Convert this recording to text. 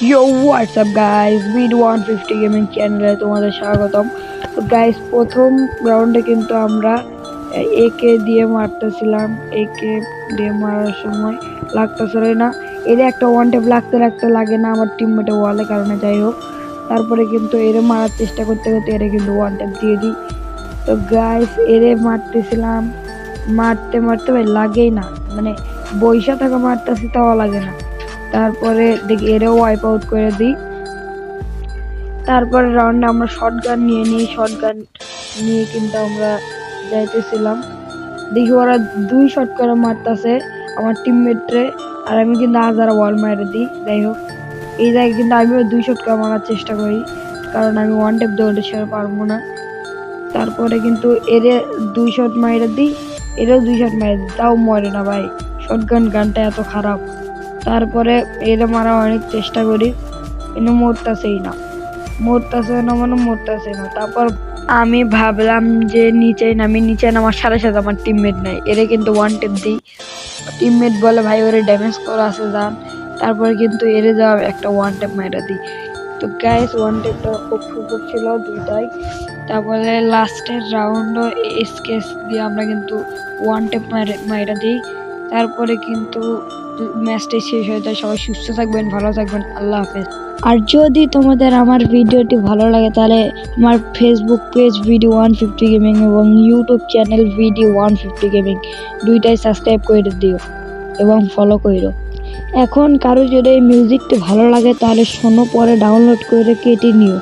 Yo, what's up guys? Video 150 gaming চ্যানেলে তোমাদের স্বাগতম। তো গাইস, প্রথম রাউন্ডে কিন্তু আমরা একে দিয়ে মারতেছিলাম। একে দিয়ে মারার সময় লাগতেছিল না, এর একটা ওয়ান ট্যাপ লাগতে লাগে না আমার টিমমেটে ওয়ালে কারণে, যাই হোক। তারপরে কিন্তু এরে মারার চেষ্টা করতে করতে এরে কিন্তু ওয়ান ট্যাপ দিয়ে দিই। তো গাইস, এরে মারতেছিলাম, মারতে ভাই লাগেই না, মানে বইসা থাকা মারতেছি তাও লাগে না। তারপরে দেখি এরেও ওয়াইপ আউট করে দিই। তারপরে রাউন্ডে আমরা শটগান নিয়ে কিন্তু আমরা যাইতেছিলাম। দেখি ওরা 2 শট করে মারতেছে আমার টিমমেটরে, আর আমি কিন্তু হাজারা ওয়াল মারে দিই। যাই হোক, এই জায়গায় কিন্তু আমিও 2 শট করে মারার চেষ্টা করি, কারণ আমি ওয়ান ট্যাপ দৌড়ে সেরে পারবো না। তারপরে কিন্তু এরে 2 শট মাইরে দিই, এরেও 2 শট মাইরে দিই, তাও মরে না ভাই। শটগান গানটা এত খারাপ। তারপরে এরে মারা অনেক চেষ্টা করি, কিন্তু মরতেছেই না। তারপর আমি ভাবলাম যে নিচে নামার সাথে সাথে আমার টিমমেট নাই, এরে কিন্তু ওয়ান টেপ দিই। টিমমেট বলে ভাই ওরে ড্যামেজ করা আছে যান। তারপরে কিন্তু এরে যাওয়া একটা ওয়ান টেপ মাইরা দিই। তো গাইস, ওয়ান টেপটা খুব সুন্দর ছিল দুইটাই। তারপরে লাস্টের রাউন্ডও স্কেচ দিয়ে আমরা কিন্তু ওয়ান টেপ মাইরা দিই। তারপরে কিন্তু ম্যাচটাই শেষ হয়ে যায়। সবাই সুস্থ থাকবেন, ভালো থাকবেন, আল্লাহ হাফেজ। আর যদি তোমাদের আমার ভিডিওটি ভালো লাগে তাহলে আমার ফেসবুক পেজ ভিডিও 150 গেমিং এবং ইউটিউব চ্যানেল ভিডিও 150 গেমিং দুইটাই সাবস্ক্রাইব করে দিও এবং ফলো করো। এখন কারো যদি এই মিউজিকটি ভালো লাগে তাহলে শোনো, পরে ডাউনলোড করে কেটে নিও।